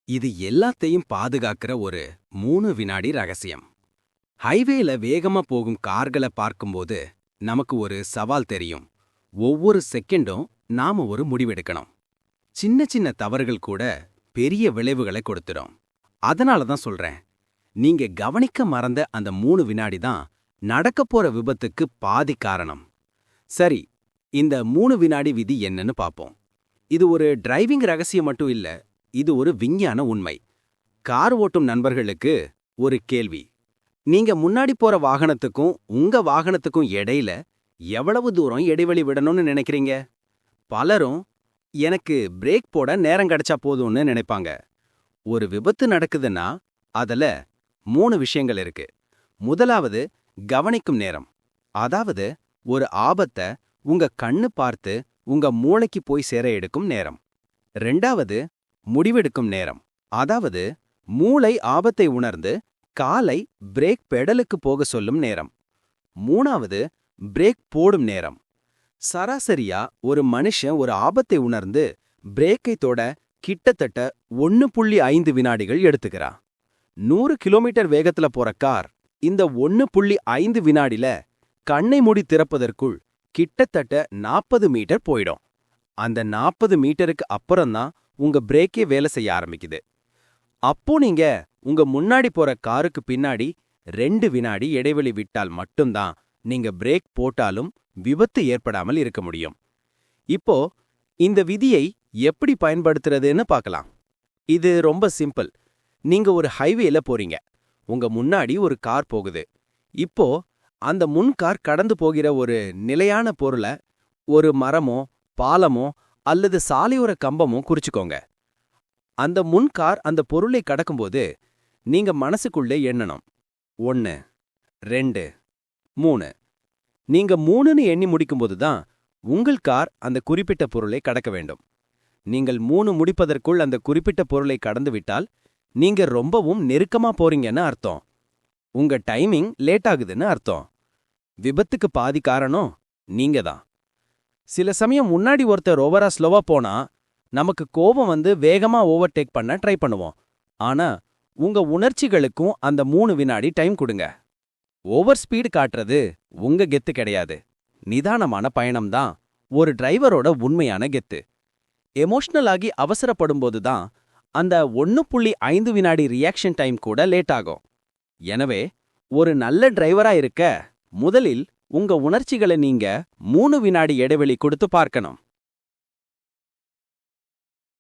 இது எல்லாத்தையும் பாதுகாக்கிற ஒரு 3 வினாடி ரகசியம். ஹைவேல வேகமா போகும் கார்களை பார்க்கும்போது நமக்கு ஒரு சவால் தெரியும். ஒவ்வொரு செகண்டும் நாம ஒரு முடிவெடுக்கணும். சின்ன சின்ன தவறுகள் கூட பெரிய விளைவுகளை கொடுத்துடும். அதனால தான் சொல்றேன், நீங்க கவனிக்க மறந்த அந்த 3 வினாடி தான் நடக்கப் போற விபத்துக்கு பாதி காரணம். சரி, இந்த 3 வினாடி விதி என்னன்னு பாப்போம். இது ஒரு டிரைவிங் ரகசியம் மட்டும் இல்ல, இது ஒரு விஞ்ஞான உண்மை. கார் ஓட்டும் நண்பர்களுக்கு ஒரு கேள்வி. நீங்க முன்னாடி போற வாகனத்துக்கும் உங்க வாகனத்துக்கும் இடையில எவ்வளவு தூரம் இடைவெளி விடணும்னு நினைக்கிறீங்க? பலரும் எனக்கு பிரேக் போட நேரம் கிடைச்சா போதும்னு நினைப்பாங்க. ஒரு விபத்து நடக்குதுன்னா அதுல 3 விஷயங்கள் இருக்கு. முதலாவது, கவனிக்கும் நேரம். அதாவது ஒரு ஆபத்தை உங்க கண்ணு பார்த்து உங்க மூளைக்கு போய் சேர எடுக்கும் நேரம். ரெண்டாவது, முடிவெடுக்கும் நேரம். அதாவது மூளை ஆபத்தை உணர்ந்து காலை பிரேக் பெடலுக்கு போக சொல்லும் நேரம். மூணாவது, பிரேக் போடும் நேரம். சராசரியா ஒரு மனுஷன் ஒரு ஆபத்தை உணர்ந்து பிரேக்கை தொட கிட்டத்தட்ட 1.5 வினாடிகள் எடுத்துக்கிறான். 100 கிலோமீட்டர் வேகத்துல போற கார் இந்த 1.5 வினாடில கண்ணை மூடி திறப்பதற்குள் கிட்டத்தட்ட 40 மீட்டர் போயிடும். அந்த 40 மீட்டருக்கு அப்புறம்தான் உங்க பிரேக்கே வேலை செய்ய ஆரம்பிக்குது. அப்போ நீங்க உங்க முன்னாடி போற காருக்கு பின்னாடி 2 வினாடி இடைவெளி விட்டால் மட்டும்தான் நீங்க பிரேக் போட்டாலும் விபத்து ஏற்படாமல் இருக்க முடியும். இப்போ இந்த விதியை எப்படி பயன்படுத்துறதுன்னு பார்க்கலாம். இது ரொம்ப சிம்பிள். நீங்க ஒரு ஹைவேல போறீங்க. உங்க முன்னாடி ஒரு கார் போகுது. இப்போ அந்த முன் கார் கடந்து போகிற ஒரு நிலையான பொருளை, ஒரு மரமோ பாலமோ அல்லது சாலையோர கம்பமோ குறிச்சுக்கோங்க. அந்த முன் கார் அந்த பொருளை கடக்கும்போது நீங்க மனசுக்குள்ளே எண்ணணும், 1, 2, 3. நீங்க 3ன்னு எண்ணி முடிக்கும்போது தான் உங்கள் கார் அந்த குறிப்பிட்ட பொருளை கடக்க வேண்டும். நீங்கள் 3 முடிப்பதற்குள் அந்த குறிப்பிட்ட பொருளை கடந்து விட்டால் நீங்க ரொம்பவும் நெருக்கமா போறீங்கன்னு அர்த்தம். உங்க டைமிங் லேட் ஆகுதுன்னு அர்த்தம். விபத்துக்கு பாதி காரணம் நீங்க தான். சில சமயம் முன்னாடி ஒருத்தர் ஓவரா ஸ்லோவா போனா நமக்கு கோபம் வந்து வேகமா ஓவர்டேக் பண்ண ட்ரை பண்ணுவோம். ஆனா உங்க உணர்ச்சிகளுக்கும் அந்த 3 வினாடி டைம் கொடுங்க. ஓவர் ஸ்பீடு காட்டுறது உங்க கெத்து கிடையாது. நிதானமான பயணம்தான் ஒரு டிரைவரோட உண்மையான கெத்து. எமோஷனல் ஆகி அவசரப்படும்போது தான் அந்த 1.5 வினாடி ரியாக்ஷன் டைம் கூட லேட் ஆகும். எனவே ஒரு நல்ல டிரைவரா இருக்க முதலில் உங்க உணர்ச்சிகளை நீங்க 3 வினாடி இடைவெளி கொடுத்து பார்க்கணும்.